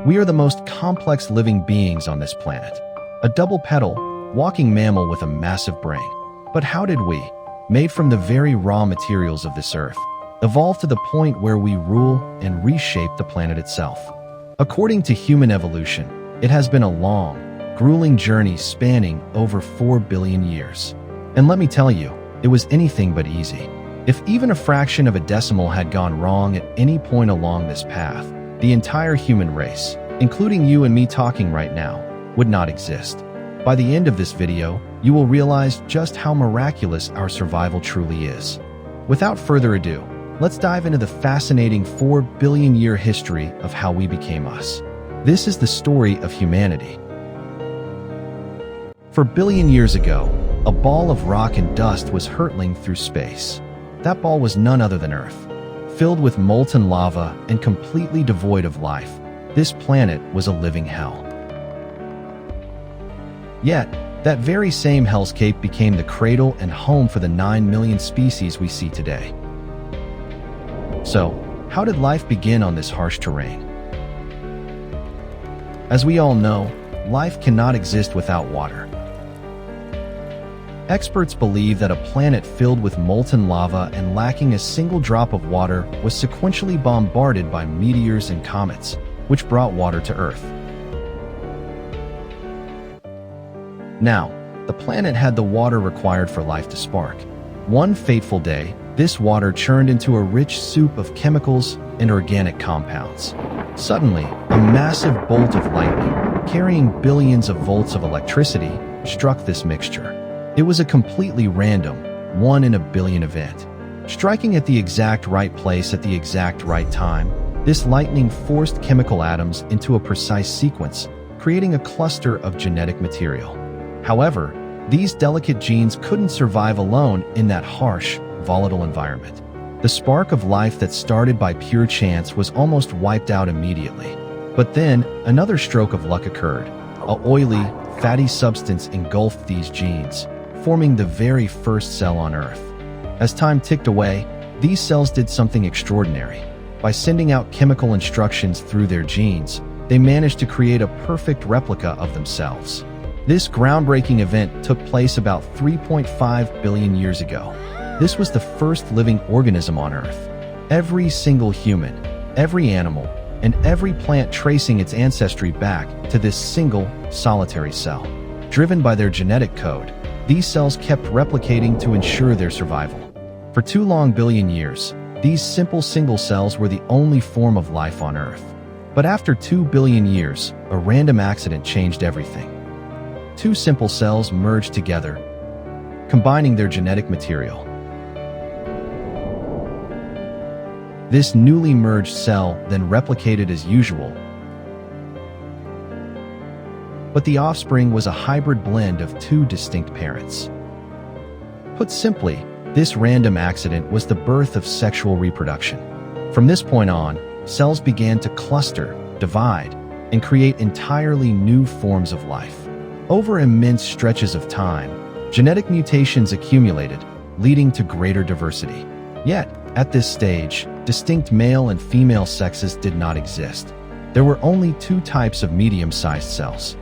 We are the most complex living beings on this planet. A double-petal, walking mammal with a massive brain. But how did we, made from the very raw materials of this earth, evolve to the point where we rule and reshape the planet itself? According to human evolution, it has been a long, grueling journey spanning over 4 billion years. And let me tell you, it was anything but easy. If even a fraction of a decimal had gone wrong at any point along this path, the entire human race, including you and me talking right now, would not exist. By the end of this video, you will realize just how miraculous our survival truly is. Without further ado, let's dive into the fascinating 4 billion year history of how we became us. This is the story of humanity. 4 billion years ago, a ball of rock and dust was hurtling through space. That ball was none other than Earth. Filled with molten lava and completely devoid of life, this planet was a living hell. Yet, that very same hellscape became the cradle and home for the 9 million species we see today. So, how did life begin on this harsh terrain? As we all know, life cannot exist without water. Experts believe that a planet filled with molten lava and lacking a single drop of water was sequentially bombarded by meteors and comets, which brought water to Earth. Now, the planet had the water required for life to spark. One fateful day, this water churned into a rich soup of chemicals and organic compounds. Suddenly, a massive bolt of lightning, carrying billions of volts of electricity, struck this mixture. It was a completely random, 1 in a billion event. Striking at the exact right place at the exact right time, this lightning forced chemical atoms into a precise sequence, creating a cluster of genetic material. However, these delicate genes couldn't survive alone in that harsh, volatile environment. The spark of life that started by pure chance was almost wiped out immediately. But then, another stroke of luck occurred. A oily, fatty substance engulfed these genes, forming the very first cell on Earth. As time ticked away, these cells did something extraordinary. By sending out chemical instructions through their genes, they managed to create a perfect replica of themselves. This groundbreaking event took place about 3.5 billion years ago. This was the first living organism on Earth. Every single human, every animal, and every plant tracing its ancestry back to this single, solitary cell. Driven by their genetic code, these cells kept replicating to ensure their survival. For 2 long billion years, these simple single cells were the only form of life on Earth. But after 2 billion years, a random accident changed everything. 2 simple cells merged together, combining their genetic material. This newly merged cell then replicated as usual, but the offspring was a hybrid blend of 2 distinct parents. Put simply, this random accident was the birth of sexual reproduction. From this point on, cells began to cluster, divide, and create entirely new forms of life. Over immense stretches of time, genetic mutations accumulated, leading to greater diversity. Yet, at this stage, distinct male and female sexes did not exist. There were only 2 types of medium-sized cells.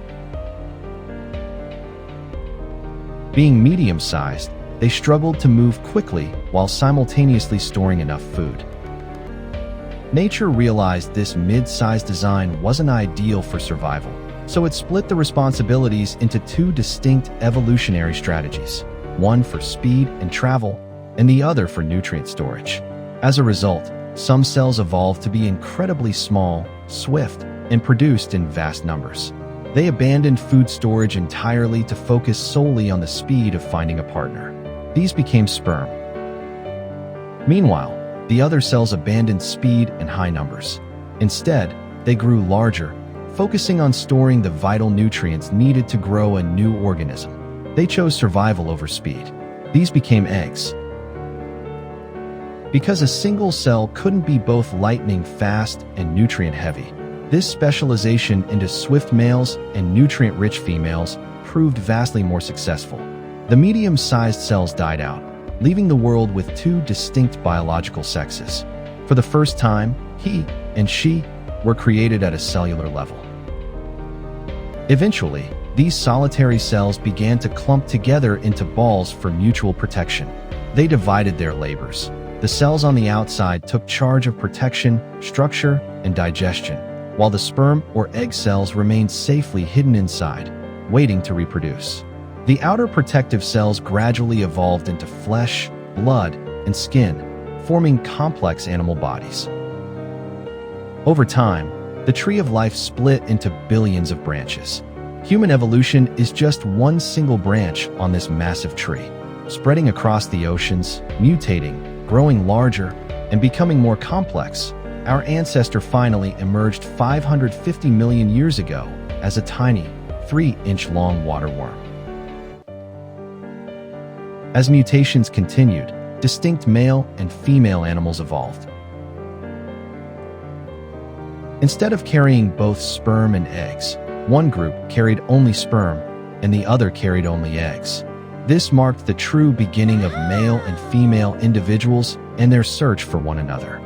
Being medium-sized, they struggled to move quickly while simultaneously storing enough food. Nature realized this mid-sized design wasn't ideal for survival, so it split the responsibilities into 2 distinct evolutionary strategies, one for speed and travel, and the other for nutrient storage. As a result, some cells evolved to be incredibly small, swift, and produced in vast numbers. They abandoned food storage entirely to focus solely on the speed of finding a partner. These became sperm. Meanwhile, the other cells abandoned speed and high numbers. Instead, they grew larger, focusing on storing the vital nutrients needed to grow a new organism. They chose survival over speed. These became eggs. Because a single cell couldn't be both lightning fast and nutrient heavy, this specialization into swift males and nutrient-rich females proved vastly more successful. The medium-sized cells died out, leaving the world with 2 distinct biological sexes. For the first time, he and she were created at a cellular level. Eventually, these solitary cells began to clump together into balls for mutual protection. They divided their labors. The cells on the outside took charge of protection, structure, and digestion, while the sperm or egg cells remained safely hidden inside, waiting to reproduce. The outer protective cells gradually evolved into flesh, blood, and skin, forming complex animal bodies. Over time, the tree of life split into billions of branches. Human evolution is just one single branch on this massive tree, spreading across the oceans, mutating, growing larger, and becoming more complex. Our ancestor finally emerged 550 million years ago as a tiny, 3-inch-long water worm. As mutations continued, distinct male and female animals evolved. Instead of carrying both sperm and eggs, one group carried only sperm and the other carried only eggs. This marked the true beginning of male and female individuals and their search for one another.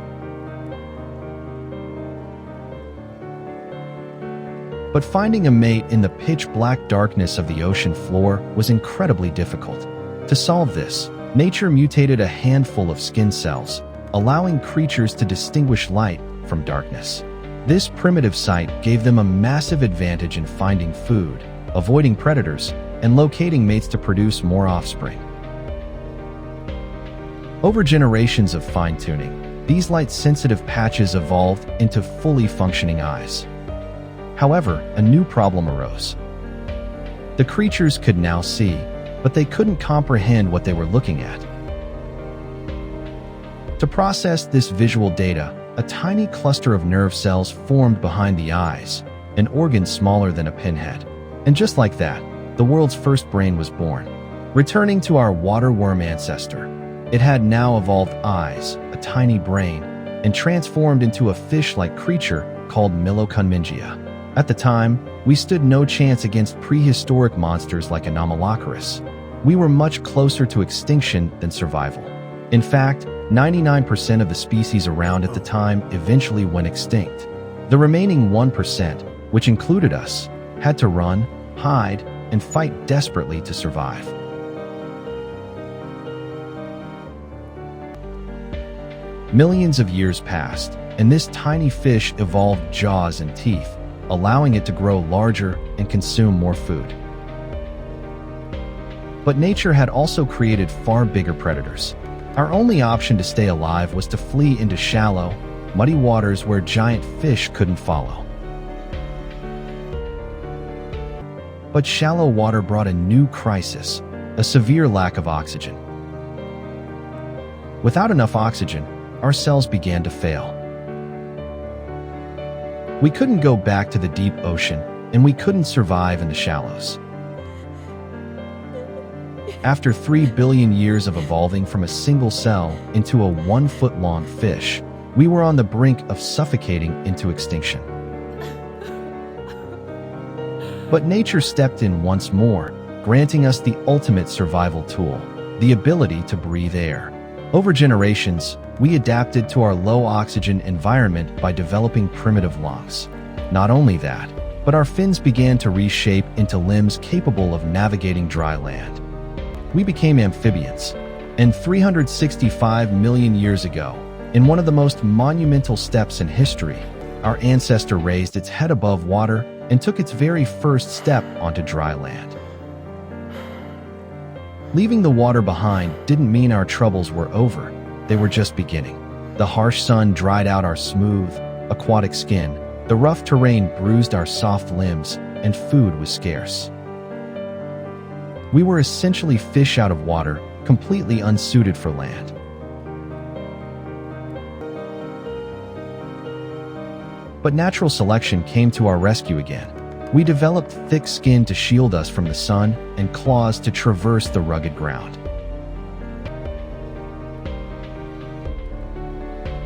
But finding a mate in the pitch-black darkness of the ocean floor was incredibly difficult. To solve this, nature mutated a handful of skin cells, allowing creatures to distinguish light from darkness. This primitive sight gave them a massive advantage in finding food, avoiding predators, and locating mates to produce more offspring. Over generations of fine-tuning, these light-sensitive patches evolved into fully functioning eyes. However, a new problem arose. The creatures could now see, but they couldn't comprehend what they were looking at. To process this visual data, a tiny cluster of nerve cells formed behind the eyes, an organ smaller than a pinhead. And just like that, the world's first brain was born. Returning to our water worm ancestor, it had now evolved eyes, a tiny brain, and transformed into a fish-like creature called Milocunmingia. At the time, we stood no chance against prehistoric monsters like Anomalocaris. We were much closer to extinction than survival. In fact, 99% of the species around at the time eventually went extinct. The remaining 1%, which included us, had to run, hide, and fight desperately to survive. Millions of years passed, and this tiny fish evolved jaws and teeth, allowing it to grow larger and consume more food. But nature had also created far bigger predators. Our only option to stay alive was to flee into shallow, muddy waters where giant fish couldn't follow. But shallow water brought a new crisis, a severe lack of oxygen. Without enough oxygen, our cells began to fail. We couldn't go back to the deep ocean, and we couldn't survive in the shallows. After 3 billion years of evolving from a single cell into a 1-foot-long fish, we were on the brink of suffocating into extinction. But nature stepped in once more, granting us the ultimate survival tool, the ability to breathe air. Over generations, we adapted to our low-oxygen environment by developing primitive lungs. Not only that, but our fins began to reshape into limbs capable of navigating dry land. We became amphibians, and 365 million years ago, in one of the most monumental steps in history, our ancestor raised its head above water and took its very first step onto dry land. Leaving the water behind didn't mean our troubles were over, they were just beginning. The harsh sun dried out our smooth, aquatic skin, the rough terrain bruised our soft limbs, and food was scarce. We were essentially fish out of water, completely unsuited for land. But natural selection came to our rescue again. We developed thick skin to shield us from the sun and claws to traverse the rugged ground.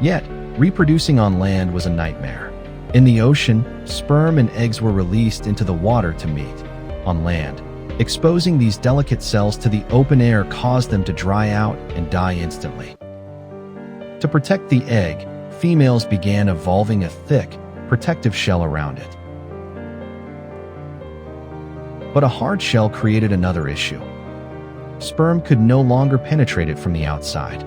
Yet, reproducing on land was a nightmare. In the ocean, sperm and eggs were released into the water to meet. On land, exposing these delicate cells to the open air caused them to dry out and die instantly. To protect the egg, females began evolving a thick, protective shell around it. But a hard shell created another issue. Sperm could no longer penetrate it from the outside.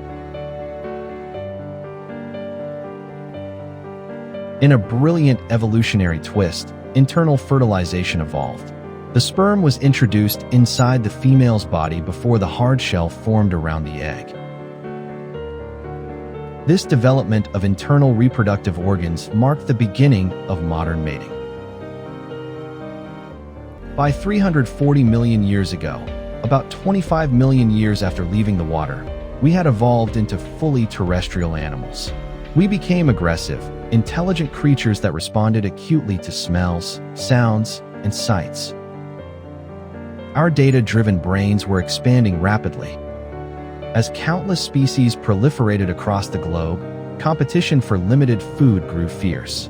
In a brilliant evolutionary twist, internal fertilization evolved. The sperm was introduced inside the female's body before the hard shell formed around the egg. This development of internal reproductive organs marked the beginning of modern mating. By 340 million years ago, about 25 million years after leaving the water, we had evolved into fully terrestrial animals. We became aggressive, intelligent creatures that responded acutely to smells, sounds, and sights. Our data-driven brains were expanding rapidly. As countless species proliferated across the globe, competition for limited food grew fierce.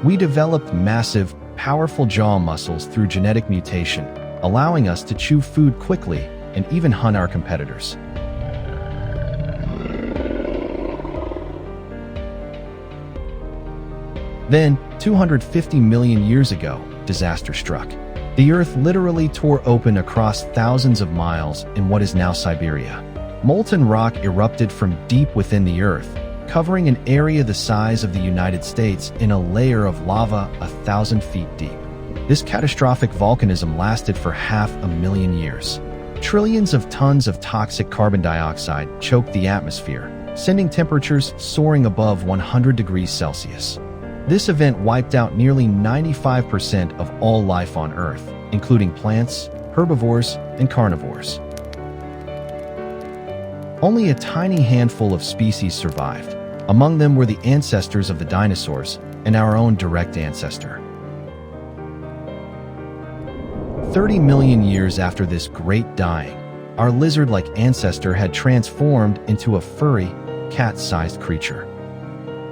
We developed massive, powerful jaw muscles through genetic mutation, allowing us to chew food quickly and even hunt our competitors. Then, 250 million years ago, disaster struck. The Earth literally tore open across thousands of miles in what is now Siberia. Molten rock erupted from deep within the Earth, covering an area the size of the United States in a layer of lava 1,000 feet deep. This catastrophic volcanism lasted for 500,000 years. Trillions of tons of toxic carbon dioxide choked the atmosphere, sending temperatures soaring above 100 degrees Celsius. This event wiped out nearly 95% of all life on Earth, including plants, herbivores, and carnivores. Only a tiny handful of species survived. Among them were the ancestors of the dinosaurs and our own direct ancestor. 30 million years after this great dying, our lizard-like ancestor had transformed into a furry, cat-sized creature.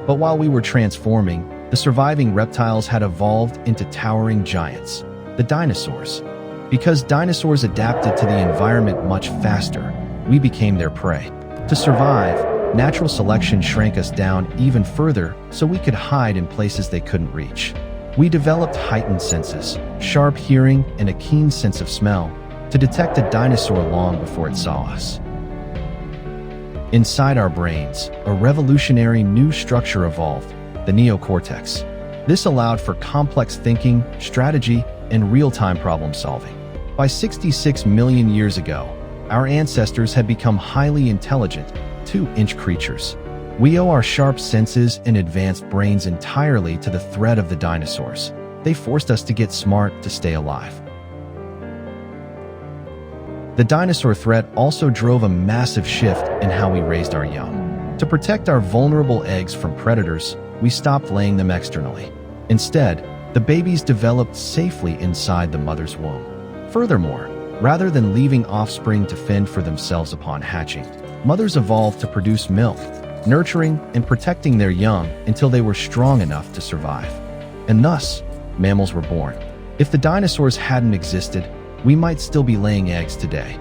But while we were transforming, the surviving reptiles had evolved into towering giants, the dinosaurs. Because dinosaurs adapted to the environment much faster, we became their prey. To survive, natural selection shrank us down even further so we could hide in places they couldn't reach. We developed heightened senses, sharp hearing, and a keen sense of smell to detect a dinosaur long before it saw us. Inside our brains, a revolutionary new structure evolved, the neocortex. This allowed for complex thinking, strategy, and real-time problem solving. By 66 million years ago, our ancestors had become highly intelligent, 2-inch creatures. We owe our sharp senses and advanced brains entirely to the threat of the dinosaurs. They forced us to get smart to stay alive. The dinosaur threat also drove a massive shift in how we raised our young. To protect our vulnerable eggs from predators, we stopped laying them externally. Instead, the babies developed safely inside the mother's womb. Furthermore, rather than leaving offspring to fend for themselves upon hatching, mothers evolved to produce milk, nurturing and protecting their young until they were strong enough to survive. And thus, mammals were born. If the dinosaurs hadn't existed, we might still be laying eggs today.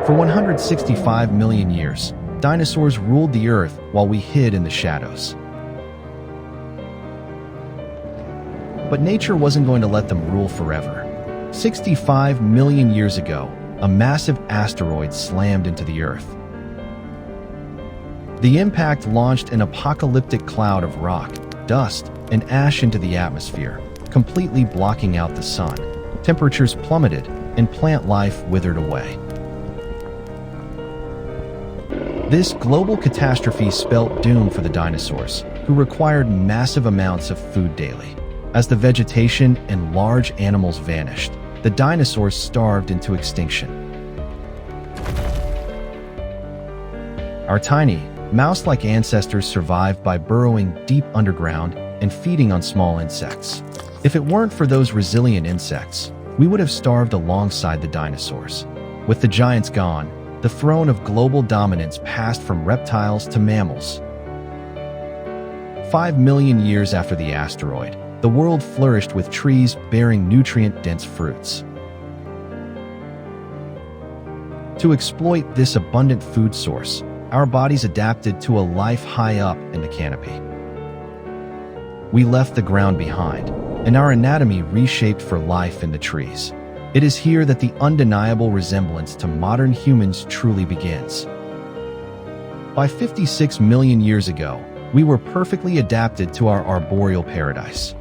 For 165 million years, dinosaurs ruled the Earth while we hid in the shadows. But nature wasn't going to let them rule forever. 65 million years ago, a massive asteroid slammed into the Earth. The impact launched an apocalyptic cloud of rock, dust, and ash into the atmosphere, completely blocking out the sun. Temperatures plummeted, and plant life withered away. This global catastrophe spelt doom for the dinosaurs, who required massive amounts of food daily. As the vegetation and large animals vanished, the dinosaurs starved into extinction. Our tiny, mouse-like ancestors survived by burrowing deep underground and feeding on small insects. If it weren't for those resilient insects, we would have starved alongside the dinosaurs. With the giants gone, the throne of global dominance passed from reptiles to mammals. 5 million years after the asteroid, the world flourished with trees bearing nutrient-dense fruits. To exploit this abundant food source, our bodies adapted to a life high up in the canopy. We left the ground behind, and our anatomy reshaped for life in the trees. It is here that the undeniable resemblance to modern humans truly begins. By 56 million years ago, we were perfectly adapted to our arboreal paradise.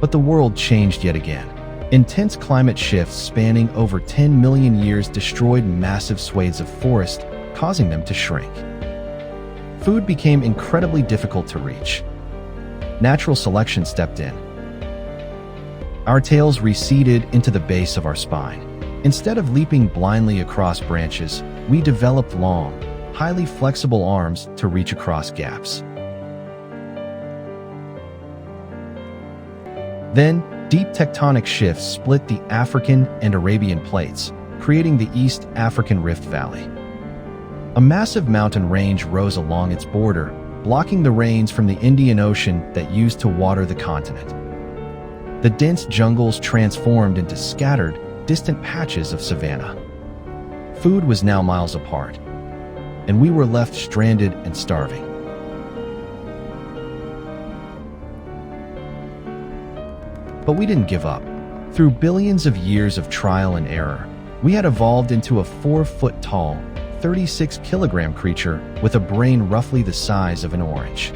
But the world changed yet again. Intense climate shifts spanning over 10 million years destroyed massive swathes of forest, causing them to shrink. Food became incredibly difficult to reach. Natural selection stepped in. Our tails receded into the base of our spine. Instead of leaping blindly across branches, we developed long, highly flexible arms to reach across gaps. Then, deep tectonic shifts split the African and Arabian plates, creating the East African Rift Valley. A massive mountain range rose along its border, blocking the rains from the Indian Ocean that used to water the continent. The dense jungles transformed into scattered, distant patches of savanna. Food was now miles apart, and we were left stranded and starving. But we didn't give up. Through billions of years of trial and error, we had evolved into a 4-foot-tall, 36-kilogram creature with a brain roughly the size of an orange.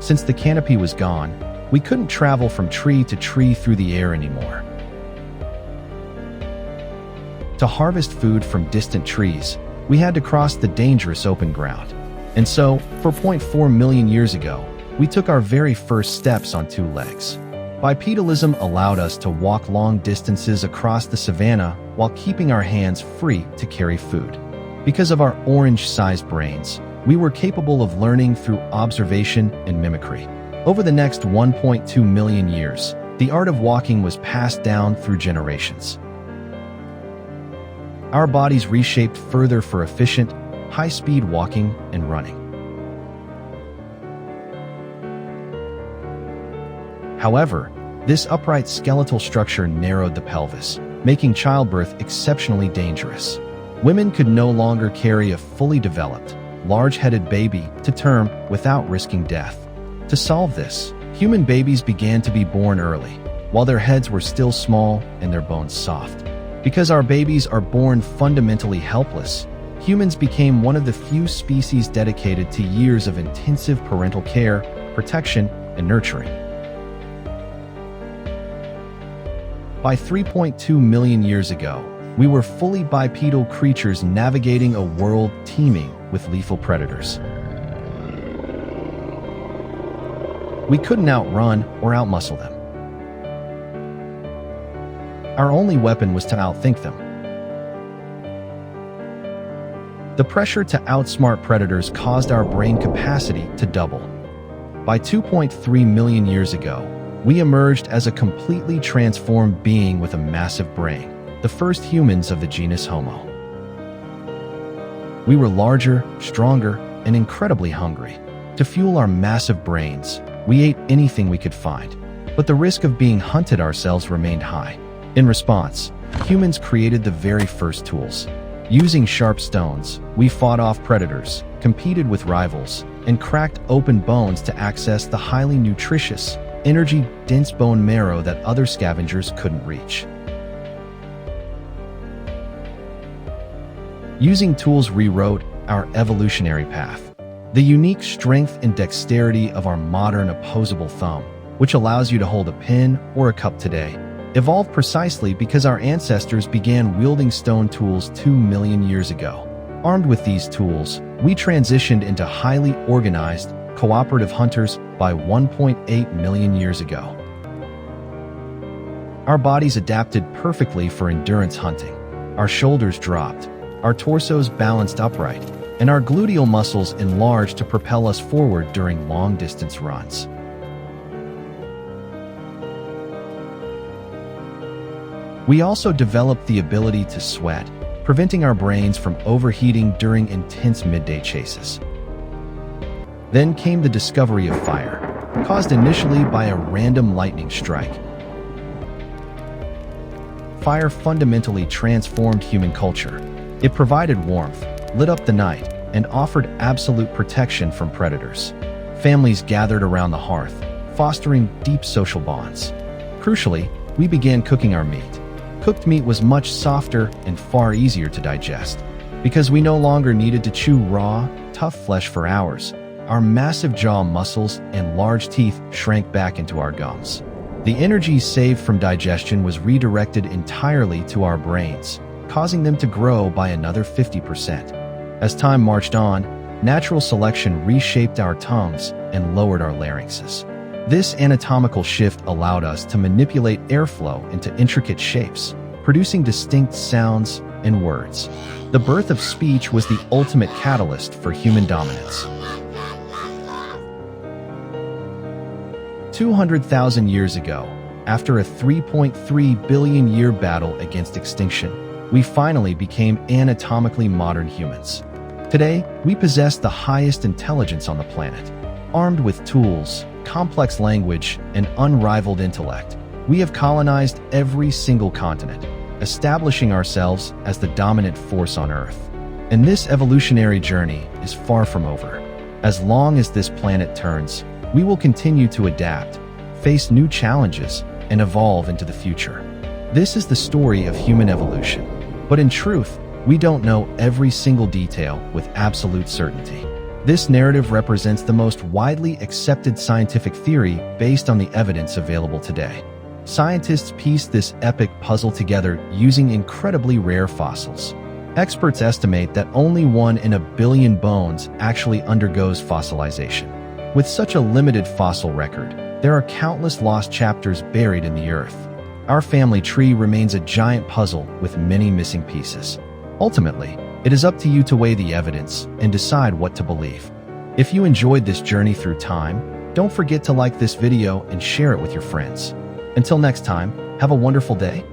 Since the canopy was gone, we couldn't travel from tree to tree through the air anymore. To harvest food from distant trees, we had to cross the dangerous open ground. And so, 4.4 million years ago, we took our very first steps on two legs. Bipedalism allowed us to walk long distances across the savanna while keeping our hands free to carry food. Because of our orange-sized brains, we were capable of learning through observation and mimicry. Over the next 1.2 million years, the art of walking was passed down through generations. Our bodies reshaped further for efficient, high-speed walking and running. However, this upright skeletal structure narrowed the pelvis, making childbirth exceptionally dangerous. Women could no longer carry a fully developed, large-headed baby to term without risking death. To solve this, human babies began to be born early, while their heads were still small and their bones soft. Because our babies are born fundamentally helpless, humans became one of the few species dedicated to years of intensive parental care, protection, and nurturing. By 3.2 million years ago, we were fully bipedal creatures navigating a world teeming with lethal predators. We couldn't outrun or outmuscle them. Our only weapon was to outthink them. The pressure to outsmart predators caused our brain capacity to double. By 2.3 million years ago, we emerged as a completely transformed being with a massive brain, the first humans of the genus Homo. We were larger, stronger, and incredibly hungry. To fuel our massive brains, we ate anything we could find, but the risk of being hunted ourselves remained high. In response, humans created the very first tools. Using sharp stones, we fought off predators, competed with rivals, and cracked open bones to access the highly nutritious, energy-dense bone marrow that other scavengers couldn't reach. Using tools rewrote our evolutionary path. The unique strength and dexterity of our modern opposable thumb, which allows you to hold a pen or a cup today, evolved precisely because our ancestors began wielding stone tools 2 million years ago. Armed with these tools, we transitioned into highly organized, cooperative hunters by 1.8 million years ago. Our bodies adapted perfectly for endurance hunting. Our shoulders dropped, our torsos balanced upright, and our gluteal muscles enlarged to propel us forward during long-distance runs. We also developed the ability to sweat, preventing our brains from overheating during intense midday chases. Then came the discovery of fire. caused initially by a random lightning strike. Fire fundamentally transformed human culture. It provided warmth, lit up the night, and offered absolute protection from predators. Families gathered around the hearth, fostering deep social bonds. Crucially, we began cooking our meat. Cooked meat was much softer and far easier to digest. Because we no longer needed to chew raw, tough flesh for hours, our massive jaw muscles and large teeth shrank back into our gums. The energy saved from digestion was redirected entirely to our brains, causing them to grow by another 50%. As time marched on, natural selection reshaped our tongues and lowered our larynxes. This anatomical shift allowed us to manipulate airflow into intricate shapes, producing distinct sounds and words. The birth of speech was the ultimate catalyst for human dominance. 200,000 years ago, after a 3.3 billion year battle against extinction, we finally became anatomically modern humans. Today, we possess the highest intelligence on the planet. Armed with tools, complex language, and unrivaled intellect, we have colonized every single continent, establishing ourselves as the dominant force on Earth. And this evolutionary journey is far from over. As long as this planet turns, we will continue to adapt, face new challenges, and evolve into the future. This is the story of human evolution. But in truth, we don't know every single detail with absolute certainty. This narrative represents the most widely accepted scientific theory based on the evidence available today. Scientists pieced this epic puzzle together using incredibly rare fossils. Experts estimate that only 1 in a billion bones actually undergoes fossilization. With such a limited fossil record, there are countless lost chapters buried in the earth. Our family tree remains a giant puzzle with many missing pieces. Ultimately, it is up to you to weigh the evidence and decide what to believe. If you enjoyed this journey through time, don't forget to like this video and share it with your friends. Until next time, have a wonderful day.